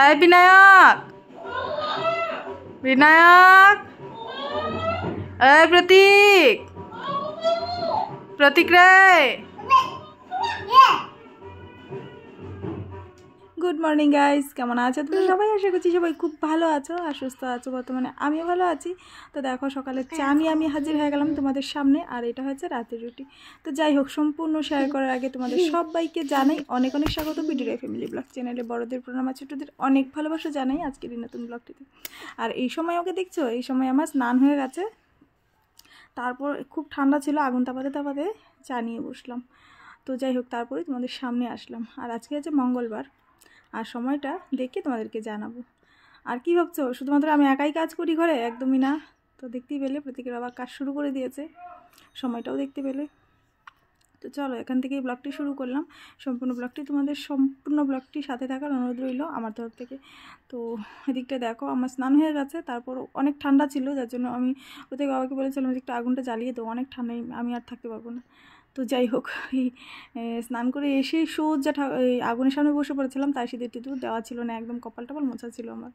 এই বিনায়ক, বিনায়ক, এই প্রতীক, প্রতীক রে। গুড মর্নিং গাইস, কেমন আছো তোমরা সবাই? আশা করছি সবাই খুব ভালো আছো আর সুস্থ আছো। বর্তমানে আমিও ভালো আছি। তো দেখো সকালে চা নিয়ে আমি হাজির হয়ে গেলাম তোমাদের সামনে, আর এটা হচ্ছে রাতের রুটি। তো যাই হোক, সম্পূর্ণ শেয়ার করার আগে তোমাদের সবাইকে জানাই অনেক অনেক স্বাগত বিডিআই ফ্যামিলি ব্লগ চ্যানেলে। বড়দের প্রণাম, ছোটদের অনেক ভালোবাসা জানাই আজকের এই নতুন ব্লগটিতে। আর এই সময় ওকে দেখছো, এই সময় আমার স্নান হয়ে গেছে। তারপর খুব ঠান্ডা ছিল, আগুন তাপাতে তাপাতে চা নিয়ে বসলাম। তো যাই হোক, তারপরে তোমাদের সামনে আসলাম। আর আজকে আছে মঙ্গলবার, আর সময়টা দেখে তোমাদেরকে জানাবো। আর কি ভাবছো শুধুমাত্র আমি একাই কাজ করি ঘরে? একদমই না। তো দেখতেই পেলে প্রতীকের বাবা কাজ শুরু করে দিয়েছে, সময়টাও দেখতে পেলে। তো চলো এখান থেকেই ব্লগটি শুরু করলাম। সম্পূর্ণ ব্লগটি সাথে থাকার অনুরোধ রইল আমার তরফ থেকে। তো এদিকটা দেখো আমার স্নান হয়ে গেছে। তারপর অনেক ঠান্ডা ছিল, যার জন্য আমি প্রতীক বাবাকে বলেছিলাম যে একটু আগুনটা জ্বালিয়ে দেবো, অনেক ঠান্ডায় আমি আর থাকতে পারবো না। তো যাই হোক, এই স্নান করে এসেই সোজা আগুনের সামনে বসে পড়েছিলাম। তাই সিঁদুর টিঁদুর দেওয়া ছিল না, একদম কপাল টপাল মোছা ছিল আমার।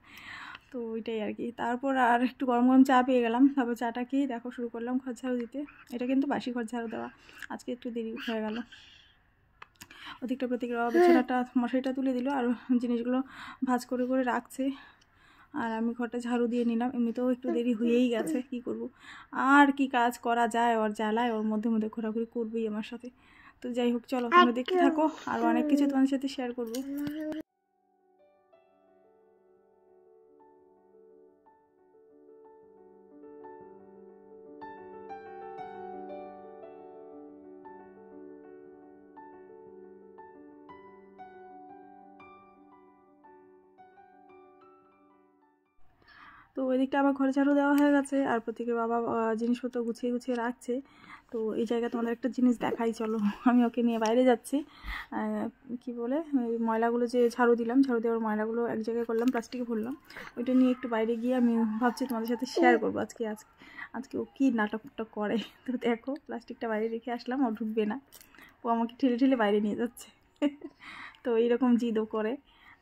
তো ওইটাই আর কি। তারপর আর একটু গরম গরম চা পেয়ে গেলাম। তারপর চাটা খেয়ে দেখো শুরু করলাম ঘর ঝাড়ু দিতে। এটা কিন্তু বাসি ঘর ঝাড়ু দেওয়া, আজকে একটু দেরি হয়ে গেল। ওদিকটা প্রতীকের বিছানাটা মশারিটা তুলে দিল, আর জিনিসগুলো ভাঁজ করে করে রাখছে। আর আমি ঘরটা ঝাড়ু দিয়ে নিলাম। এমনিতেও একটু দেরি হয়েই গেছে, কি করব আর কি কাজ করা যায়? ওর জ্বালায় ওর মধ্যে মধ্যে ঘোরাঘুরি করবেই আমার সাথে। তো যাই হোক, চলো তোমরা দেখতে থাকো, আর অনেক কিছু তোমাদের সাথে শেয়ার করবো। তো ওই দিকটা আমার ঘরে ঝাড়ু দেওয়া হয়ে গেছে, আর প্রতীকের বাবা জিনিসপত্র গুছিয়ে গুছিয়ে রাখছে। তো এই জায়গায় তোমাদের একটা জিনিস দেখাই, চলো। আমি ওকে নিয়ে বাইরে যাচ্ছি। কি বলে, ওই ময়লাগুলো যে ঝাড়ু দিলাম, ঝাড়ু দেওয়ার ময়লাগুলো এক জায়গায় করলাম, প্লাস্টিকে ভরলাম। ওইটা নিয়ে একটু বাইরে গিয়ে আমি ভাবছি তোমাদের সাথে শেয়ার করবো আজকে ও কী নাটকটা করে। তো দেখো প্লাস্টিকটা বাইরে রেখে আসলাম, ও ঢুকবে না, ও আমাকে ঠেলে ঠেলে বাইরে নিয়ে যাচ্ছে। তো এইরকম জিদও করে।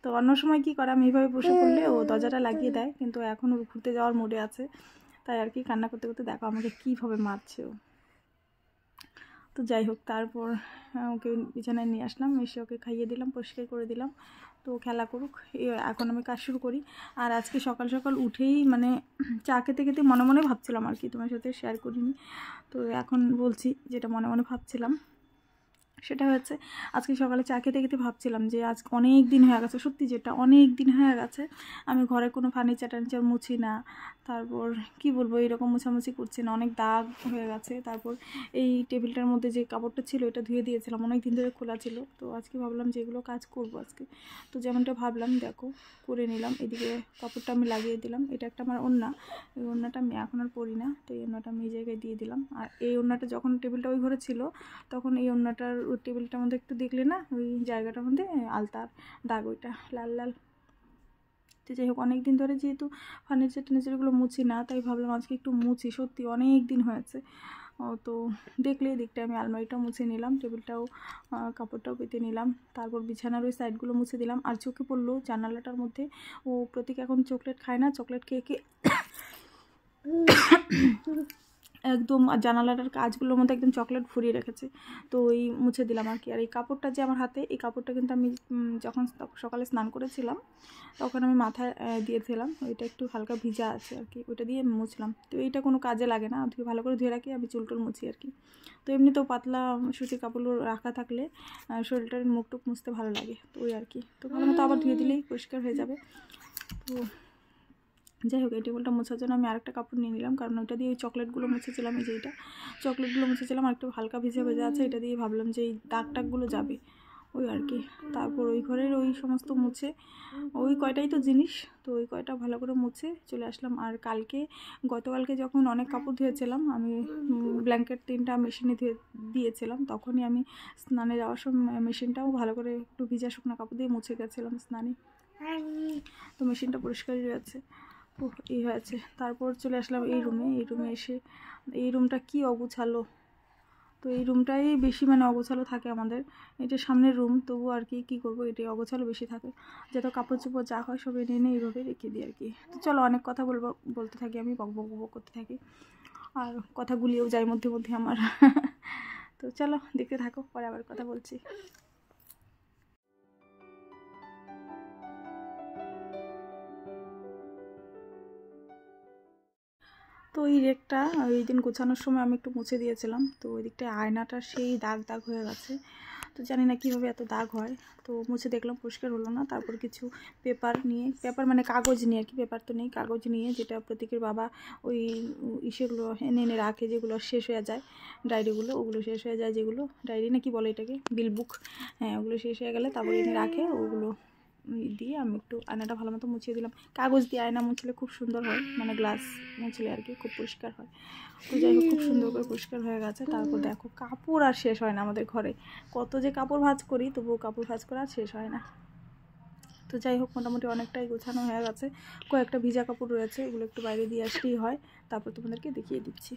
তো অন্য সময় কী করে, আমি এইভাবে বসে পড়লে ও দরজাটা লাগিয়ে দেয়, কিন্তু এখন ও ঘুরতে যাওয়ার মুডে আছে। তাই আর কি, কান্না করতে করতে দেখো আমাকে কীভাবে মারছে ও। তো যাই হোক, তারপর ওকে বিছানায় নিয়ে আসলাম, এসে ওকে খাইয়ে দিলাম, পরিষ্কার করে দিলাম। তো খেলা করুক, এখন আমি কাজ শুরু করি। আর আজকে সকাল সকাল উঠেই মানে চা খেতে খেতে মনে মনে ভাবছিলাম আর কি, তোমার সাথে শেয়ার করিনি। তো এখন বলছি যেটা মনে মনে ভাবছিলাম, সেটা হচ্ছে আজকে সকালে চা খেতে খেতে ভাবছিলাম যে আজ অনেক দিন হয়ে গেছে, সত্যি যেটা অনেক দিন হয়ে গেছে আমি ঘরে কোনো ফার্নিচার টার্নিচার মুছি না। তারপর কি বলবো, এরকম মুছামুছি করছি না, অনেক দাগ হয়ে গেছে। তারপর এই টেবিলটার মধ্যে যে কাপড়টা ছিল এটা ধুয়ে দিয়েছিলাম, অনেক দিন ধরে খোলা ছিল। তো আজকে ভাবলাম যে এগুলো কাজ করবো আজকে। তো যেমনটা ভাবলাম দেখো করে নিলাম। এদিকে কাপড়টা আমি লাগিয়ে দিলাম, এটা একটা আমার ওড়না, এই ওড়নাটা আমি এখন আর পরি না। তো এই ওড়নাটা আমি এই জায়গায় দিয়ে দিলাম। আর এই ওড়নাটা যখন টেবিলটা ওই ঘরে ছিল, তখন এই ওড়নাটার ওই টেবিলটার মধ্যে একটু দেখলে না, ওই জায়গাটার মধ্যে আলতার দাগ, ওইটা লাল লাল। তো যাই হোক, অনেক দিন ধরে যেহেতু ফার্নিচার টার্নিচারগুলো মুছি না, তাই ভাবলাম আজকে একটু মুছি, সত্যি অনেক দিন হয়েছে। তো দেখলে দিকটা আমি আলমারিটাও মুছে নিলাম, টেবিলটাও কাপড়টাও পেতে নিলাম। তারপর বিছানার ওই সাইডগুলো মুছে দিলাম। আর চোখে পড়লো জানালাটার মধ্যে, ও প্রতীক এখন চকলেট খায় না, চকলেট খেয়ে খেয়ে একদম জানালাটার কাজগুলোর মধ্যে একদম চকলেট ভরিয়ে রেখেছে। তো ওই মুছে দিলাম আর কি। আর এই কাপড়টা যে আমার হাতে, এই কাপড়টা কিন্তু আমি যখন সকালে স্নান করেছিলাম তখন আমি মাথায় দিয়েছিলাম, ওইটা একটু হালকা ভিজা আছে আর কি, ওইটা দিয়ে মুছলাম। তো এইটা কোনো কাজে লাগে না, ভালো করে ধুয়ে রাখি, আমি চুলটুল মুছি আর কি। তো এমনিতেও পাতলা সুতির কাপড়গুলো রাখা থাকলে শরীরটার মুখ টুক মুছতে ভালো লাগে। তো ওই আর কি, তো ভালো মতো আবার ধুয়ে দিলেই পরিষ্কার হয়ে যাবে। তো যাই হোক, এই টেবিলটা মোছার জন্য আমি আরেকটা কাপড় নিয়ে নিলাম, কারণ ওইটা দিয়ে ওই চকলেটগুলো মুছেছিলাম, এই যে এইটা চকলেটগুলো মুছেছিলাম, আর একটু হালকা ভিজা ভেজা আছে, এটা দিয়ে ভাবলাম যে এই দাগ টাগগুলো যাবে, ওই আর কি। তারপর ওই ঘরের ওই সমস্ত মুছে, ওই কয়টাই তো জিনিস, তো ওই কয়টা ভালো করে মুছে চলে আসলাম। আর গতকালকে যখন অনেক কাপড় ধুয়েছিলাম, আমি ব্ল্যাঙ্কেট 3টা মেশিনে ধুয়ে দিয়েছিলাম, তখনই আমি স্নানে যাওয়ার সময় মেশিনটাও ভালো করে একটু ভিজা শুকনো কাপড় দিয়ে মুছে গেছিলাম স্নানে। তো মেশিনটা পরিষ্কারই রয়েছে। এই হয়েছে। তারপর চলে আসলাম এই রুমে এসে, এই রুমটা কি অগুছালো, তো এই রুমটাই বেশি মানে অগোছালো থাকে আমাদের, এটা সামনের রুম, তবু আর কি কী করবো, এটাই অগোছালো বেশি থাকে। যত কাপড় চোপড় যা হয় সব এনে এনে এইভাবে রেখে দিই আর কি। তো চলো অনেক কথা বলতে থাকি, আমি বক বক বক করতে থাকি আর কথা গুলিয়েও যায় মধ্যে মধ্যে আমার। তো চলো দেখতে থাকো, পরে আবার কথা বলছি। তো এই রেকটা ওই দিন গোছানোর সময় আমি একটু মুছে দিয়েছিলাম, তো ওই দিকটায় আয়নাটা সেই দাগ দাগ হয়ে গেছে। তো জানি না কীভাবে এত দাগ হয়, তো মুছে দেখলাম পরিষ্কার হলো না। তারপর কিছু পেপার মানে কাগজ নিয়ে আর কি, পেপার তো নেই, কাগজ নিয়ে, যেটা প্রতীকের বাবা ওই ইসেগুলো এনে এনে রাখে, যেগুলো শেষ হয়ে যায়, ডায়েরিগুলো, ওগুলো শেষ হয়ে যায়, যেগুলো ডায়েরি না কি বলে এটাকে, বিল বুক, হ্যাঁ ওগুলো শেষ হয়ে গেলে তারপরে এনে রাখে, ওগুলো দিয়ে আমি একটু আয়নাটা ভালো মতো মুছিয়ে দিলাম। কাগজ দিয়ে আয়না মুছলে খুব সুন্দর হয়, মানে গ্লাস মুছলে আর কি খুব পরিষ্কার হয়। তো যাই হোক খুব সুন্দর করে পরিষ্কার হয়ে গেছে। তারপর দেখো কাপড় আর শেষ হয় না আমাদের ঘরে, কত যে কাপড় ভাঁজ করি তবুও কাপড় ভাঁজ করা আর শেষ হয় না। তো যাই হোক মোটামুটি অনেকটাই গোছানো হয়ে গেছে, কয়েকটা ভিজা কাপড় রয়েছে, এগুলো একটু বাইরে দিয়ে আসলেই হয়, তারপর তোমাদেরকে দেখিয়ে দিচ্ছি।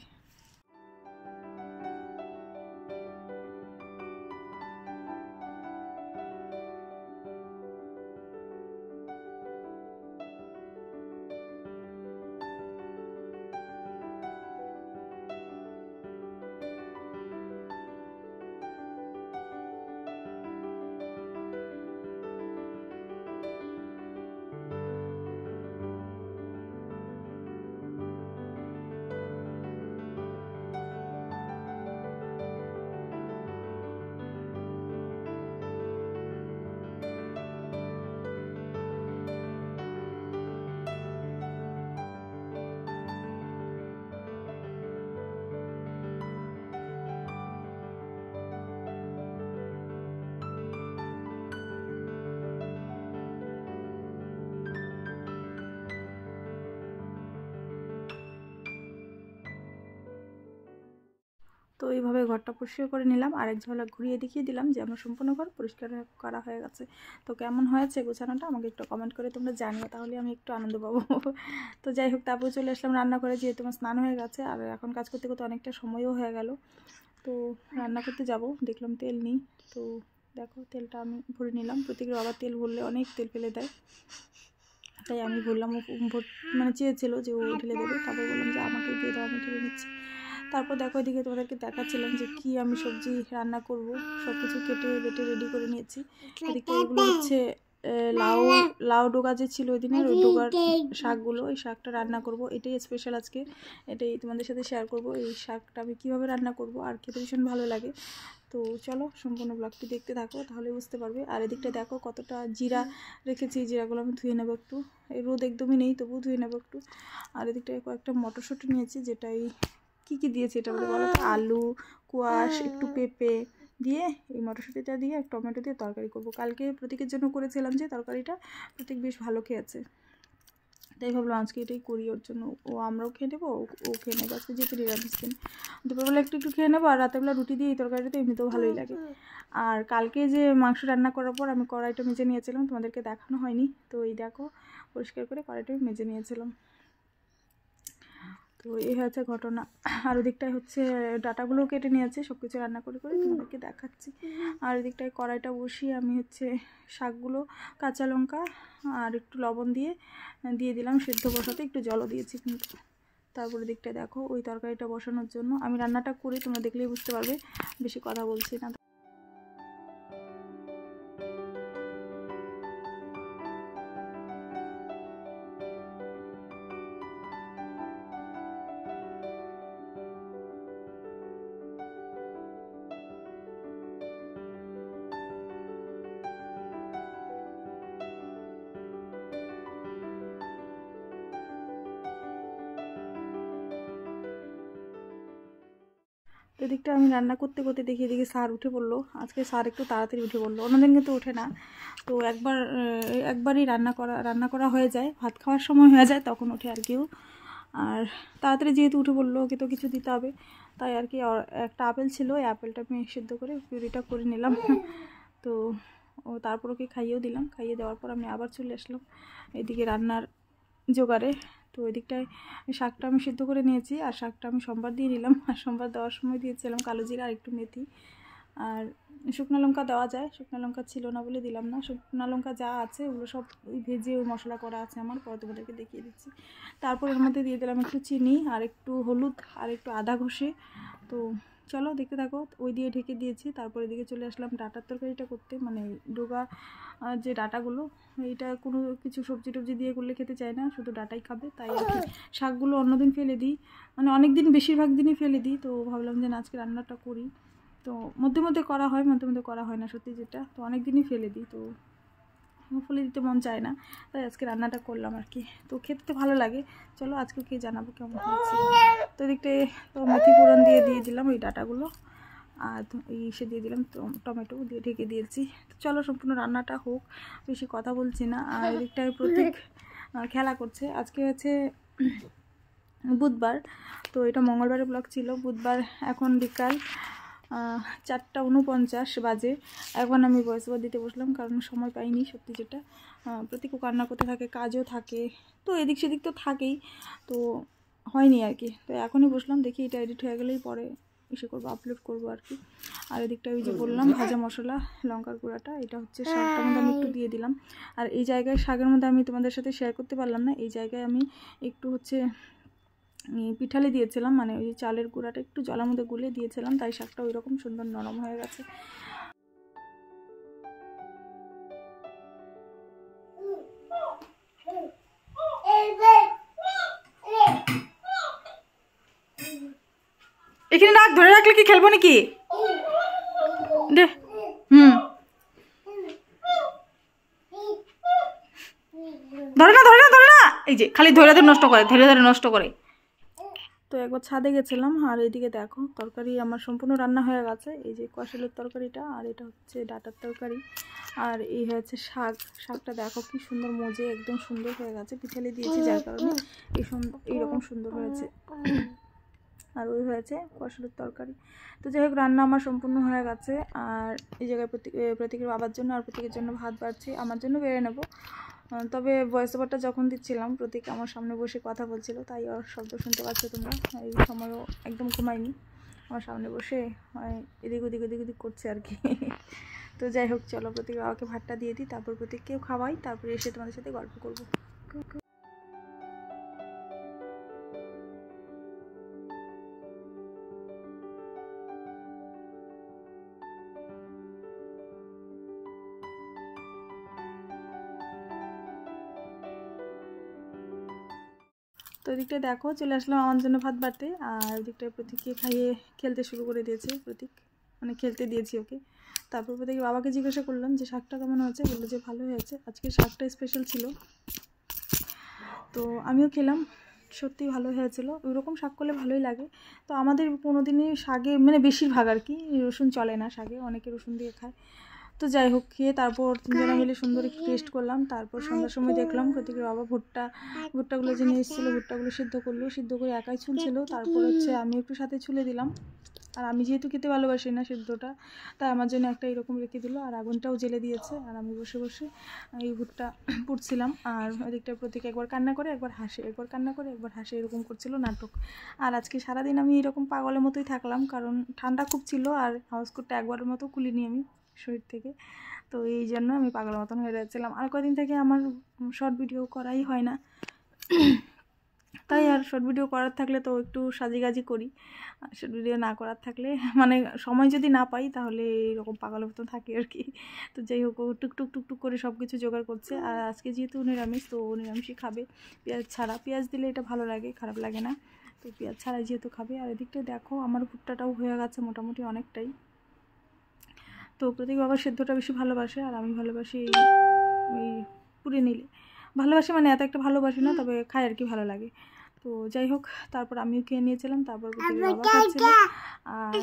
তো এইভাবে ঘরটা পরিষ্কার করে নিলাম, আর এক ঝলক ঘুরিয়ে দেখিয়ে দিলাম যে আমার সম্পূর্ণ ঘর পরিষ্কার করা হয়ে গেছে। তো কেমন হয়েছে গোছানোটা আমাকে একটু কমেন্ট করে তোমরা জানিও, তাহলে আমি একটু আনন্দ পাবো। তো যাই হোক তারপর চলে আসলাম রান্না করে, যেহেতু আমার স্নান হয়ে গেছে আর এখন কাজ করতে করতে অনেকটা সময়ও হয়ে গেল। তো রান্না করতে যাব, দেখলাম তেল নিই, তো দেখো তেলটা আমি ভরে নিলাম। প্রত্যেকের বাবা তেল ভরলে অনেক তেল ফেলে দেয়, তাই আমি বললাম, মানে চেয়েছিল যে ও ঢেলে দেবে, তারপর বললাম যে আমাকে দিয়ে দাও, আমি ঢেলে নিচ্ছি। তারপর দেখো এদিকে তোমাদেরকে দেখাচ্ছিলাম যে কি আমি সবজি রান্না করব, সব কিছু কেটে বেটে রেডি করে নিয়েছি। এদিকে এগুলো হচ্ছে লাউ ডোগা যে ছিল ওই দিনের, ওই ডোগার শাকগুলো, এই শাকটা রান্না করব, এটাই স্পেশাল আজকে, এটাই তোমাদের সাথে শেয়ার করব। এই শাকটা আমি কীভাবে রান্না করব আর খেতে ভীষণ ভালো লাগে। তো চলো সম্পূর্ণ ব্লগটি দেখতে থাকো, তাহলে বুঝতে পারবে। আর এদিকটা দেখো কতটা জিরা রেখেছি, জিরাগুলো আমি ধুয়ে নেবো একটু, এই রোদ একদমই নেই তবুও ধুয়ে নেবো একটু। আর এদিকটায় কয়েকটা মটরশুঁটি নিয়েছি, যেটাই কী দিয়েছি এটা বলে বলো তো, আলু, কোয়াশ, একটু পেঁপে দিয়ে, এই মটরশুঁটিটা দিয়ে টমেটো দিয়ে তরকারি করব। কালকে প্রতীকের জন্য করেছিলাম যে তরকারিটা, প্রতীক বেশ ভালো খেয়েছে, তাই ভাবলাম আজকে এটাই করি ওর জন্য, আমরাও খেয়ে নেবো, ও খেয়ে নেবো, আজকে যেহেতু নিরামিষ দিন, দুপুরবেলা একটু একটু খেয়ে নেবো, আর রাতেরবেলা রুটি দিয়ে এই তরকারিটা তো এমনিতেও ভালোই লাগে। আর কালকে যে মাংস রান্না করার পর আমি কড়াইটা মেজে নিয়েছিলাম, তোমাদেরকে দেখানো হয়নি, তো এই দেখো পরিষ্কার করে কড়াইটা মেজে নিয়েছিলাম। তো এই হচ্ছে ঘটনা। আর ওদিকটায় হচ্ছে ডাটাগুলো কেটে নিয়েছে, সব কিছু রান্না করে করে তোমাদেরকে দেখাচ্ছি। আর ওদিকটায় কড়াইটা বসিয়ে আমি হচ্ছে শাকগুলো, কাঁচা লঙ্কা আর একটু লবণ দিয়ে দিলাম সেদ্ধ বসাতে, একটু জলও দিয়েছি কিন্তু। তারপরে দিকটায় দেখো ওই তরকারিটা বসানোর জন্য আমি রান্নাটা করি, তোমরা দেখলেই বুঝতে পারবে, বেশি কথা বলছি না। এদিকটা আমি রান্না করতে করতে দেখি এদিকে স্যার উঠে পড়লো। আজকে স্যার একটু তাড়াতাড়ি উঠে পড়লো, অন্যদিন কিন্তু ওঠে না। তো একবারই রান্না করা হয়ে যায়, ভাত খাওয়ার সময় হয়ে যায় তখন ওঠে আর কেউ। আর তাড়াতাড়ি যেহেতু উঠে পড়লো, ওকে তো কিছু দিতে হবে, তাই আর কি। একটা আপেল ছিল, এই আপেলটা আমি সিদ্ধ করে পিউরিটা করে নিলাম। তো তারপর ওকে খাইয়েও দিলাম, খাইয়ে দেওয়ার পর আমি আবার চলে আসলাম এদিকে রান্নার জোগাড়ে। তো ওই দিকটায় শাকটা আমি সিদ্ধ করে নিয়েছি, আর শাকটা আমি সোমবার দিয়ে নিলাম, আর সোমবার দেওয়ার সময় দিয়েছিলাম কালো জিরা আর একটু মেথি, আর শুকনো লঙ্কা দেওয়া যায়, শুকনো লঙ্কা ছিল না বলে দিলাম না। শুকনো লঙ্কা যা আছে ওগুলো সব ভেজে ওই মশলা করা আছে আমার, পরে তোমাদেরকে দেখিয়ে দিচ্ছি। তারপর এর মধ্যে দিয়ে দিলাম একটু চিনি আর একটু হলুদ আর একটু আদা ঘষে। তো চলো দেখতে থাকো। ওই দিয়ে ঢেকে দিয়েছি। তারপরে এদিকে চলে আসলাম ডাঁটার তরকারিটা করতে, মানে ডোগা যে ডাঁটাগুলো, এইটা কোনো কিছু সবজি টবজি দিয়ে করলে খেতে চায় না, শুধু ডাঁটাই খাবে, তাই আর কি। শাকগুলো অন্যদিন ফেলে দিই, মানে অনেক দিন বেশিরভাগ দিনই ফেলে দিই। তো ভাবলাম যে আজকে রান্নাটা করি। তো মধ্যে মধ্যে করা হয়, মধ্যে মধ্যে করা হয় না সত্যি যেটা, তো অনেক দিনই ফেলে দিই, তো ফেলে দিতে মন চায় না, তাই আজকে রান্নাটা করলাম আর কি। তো খেতে তো ভালো লাগে। চলো আজকে কে জানাবো কেমন হয়েছে। তো এদিকটায় তো মেথি ফোড়ন দিয়ে দিলাম ওই ডাঁটাগুলো, আর ইসে দিয়ে দিলাম টমেটো দিয়ে ঢেকে দিয়েছি। তো চলো সম্পূর্ণ রান্নাটা হোক, বেশি কথা বলছি না। আর এদিকটায় প্রতীক খেলা করছে। আজকে হচ্ছে বুধবার, তো এটা মঙ্গলবারের ব্লগ ছিল। বুধবার এখন বিকাল 4:49 বাজে। এখন আমি ভয়েস ওভার দিতে বসলাম, কারণ সময় পাইনি সত্যি যেটা। প্রতীকও কান্না করতে থাকে, কাজও থাকে, তো এদিক সেদিক তো থাকেই, তো হয়নি আর কি। তো এখনই বসলাম, দেখি এটা এডিট হয়ে গেলেই পরে ইসে করবো, আপলোড করবো আর কি। আর এদিকটা ওই যে বললাম ভাজা মশলা লঙ্কার গুঁড়াটা, এটা হচ্ছে শাকটার মধ্যে আমি একটু দিয়ে দিলাম। আর এই জায়গায় শাকের মধ্যে আমি তোমাদের সাথে শেয়ার করতে পারলাম না, এই জায়গায় আমি একটু হচ্ছে পিঠালি দিয়েছিলাম, মানে ওই চালের গুঁড়াটা একটু জলের মধ্যে গুলে দিয়েছিলাম, তাই শাকটা ওই রকম সুন্দর নরম হয়ে গেছে। এখানে রাখ, ধরে রাখলে কি খেলবো নাকি? দে। ধরে না ধরে না ধরে না, এই যে খালি ধরে ধরে নষ্ট করে, ধরে ধরে নষ্ট করে। তো একবার ছাদে গেছিলাম, আর এইদিকে দেখো তরকারি আমার সম্পূর্ণ রান্না হয়ে গেছে। এই যে কষালের তরকারিটা, আর এটা হচ্ছে ডাঁটার তরকারি, আর এই হয়েছে শাক। শাকটা দেখো কি সুন্দর মজে, একদম সুন্দর হয়ে গেছে, পিঠালি দিয়েছি যার কারণে এইরকম সুন্দর হয়েছে। আর ওই হয়েছে কষালের তরকারি। তো যাই হোক রান্না আমার সম্পূর্ণ হয়ে গেছে। আর এই জায়গায় প্রতীকের বাবার জন্য আর প্রতীকের জন্য ভাত বাড়ছি, আমার জন্য বেড়ে নেবো। তবে ভয়েস ওভারটা যখন দিচ্ছিলাম প্রতীক আমার সামনে বসে কথা বলছিল, তাই ওর শব্দ শুনতে পাচ্ছ তোমরা। এই সময়ও একদম ঘুমায়নি, আমার সামনে বসে এদিক ওদিক করছে আর কি। তো যাই হোক চলো প্রতীক বাবাকে ভাতটা দিয়ে দিই, তারপর প্রতীককেও খাওয়াই, তারপরে এসে তোমাদের সাথে গল্প করবো। তো এদিকটা দেখো চলে আসলাম আমার জন্য ভাত বাড়তে, আর ওদিকটায় প্রতীককে খাইয়ে খেলতে শুরু করে দিয়েছে প্রতীক, মানে খেলতে দিয়েছি ওকে। তারপর প্রতীক বাবাকে জিজ্ঞাসা করলাম যে শাকটা কেমন হয়েছে, বললো যে ভালো হয়েছে, আজকে শাকটা স্পেশাল ছিল। তো আমিও খেলাম, সত্যি ভালো হয়েছিল। ওইরকম শাক করলে ভালোই লাগে। তো আমাদের কোনোদিনই শাকে মানে বেশিরভাগ আর কি রসুন চলে না শাকে, অনেকে রসুন দিয়ে খায়। তো যাই হোক খেয়ে তারপর তিনজনে মিলে সুন্দর একটু টেস্ট করলাম। তারপর সন্ধ্যার সময় দেখলাম প্রতীকের বাবা ভুট্টাগুলো যে নিয়ে এসেছিলো, ভুট্টাগুলো সিদ্ধ করলো, সিদ্ধ করে একাই ছুলছিল। তারপর হচ্ছে আমি একটু সাথে ছুলে দিলাম, আর আমি যেহেতু খেতে ভালোবাসি না সিদ্ধটা, তাই আমার জন্য একটা এরকম রেখে দিল, আর আগুনটাও জ্বেলে দিয়েছে। আর আমি বসে বসে এই ভুট্টা পুড়ছিলাম। আর ওদিকটা প্রতীক একবার কান্না করে একবার হাসে, একবার কান্না করে একবার হাসে, এরকম করছিল নাটক। আর আজকে সারাদিন আমি এরকম পাগলের মতোই থাকলাম, কারণ ঠান্ডা খুব ছিল, আর হাউস কোটটা একবারের মতো খুলিনি আমি শরীর থেকে। তো এই জন্য আমি পাগলের মতন হয়ে যাচ্ছিলাম। আর কদিন থেকে আমার শর্ট ভিডিও করাই হয় না, তাই আর শর্ট ভিডিও করার থাকলে তো একটু সাজিগাজি করি, শর্ট ভিডিও না করার থাকলে মানে সময় যদি না পাই তাহলে এরকম পাগলের মতন থাকি আর কি। তো যাই হোক টুকটুক করে সব কিছু জোগাড় করছে। আর আজকে যেহেতু নিরামিষ, তো নিরামিষই খাবে, পেঁয়াজ ছাড়া। পেঁয়াজ দিলে এটা ভালো লাগে, খারাপ লাগে না, তো পেঁয়াজ ছাড়াই যেহেতু খাবে। আর এদিকটা দেখো আমার ভুট্টাটাও হয়ে গেছে মোটামুটি অনেকটাই। তো প্রতীক বাবার সেদ্ধটা বেশি ভালোবাসে, আর আমি ভালোবাসি ওই পুড়ে নিলে, ভালোবাসি মানে এত একটা ভালোবাসি না, তবে খাই আর কি, ভালো লাগে। তো যাই হোক তারপর আমিও খেয়ে নিয়েছিলাম, তারপর প্রতীক বাবা খাচ্ছিল, আর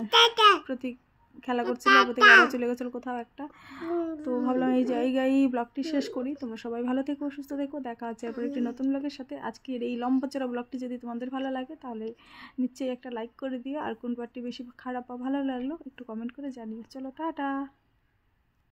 প্রতীক খেলা করছিল, প্রতীক বাবা চলে গেছিলো কোথাও একটা। তো ভাবলাম এই জায়গায় ব্লগটি শেষ করি। তোমরা সবাই ভালো থেকো, সুস্থ থেকো, দেখা হচ্ছে এরপর একটি নতুন ব্লগের সাথে। আজকের এই লম্বা চড়া ব্লগটি যদি তোমাদের ভালো লাগে তাহলে নিশ্চয়ই একটা লাইক করে দিও, আর কোন পার্টটি বেশি খারাপ বা ভালো লাগলো একটু কমেন্ট করে জানিও। চলো টাটা।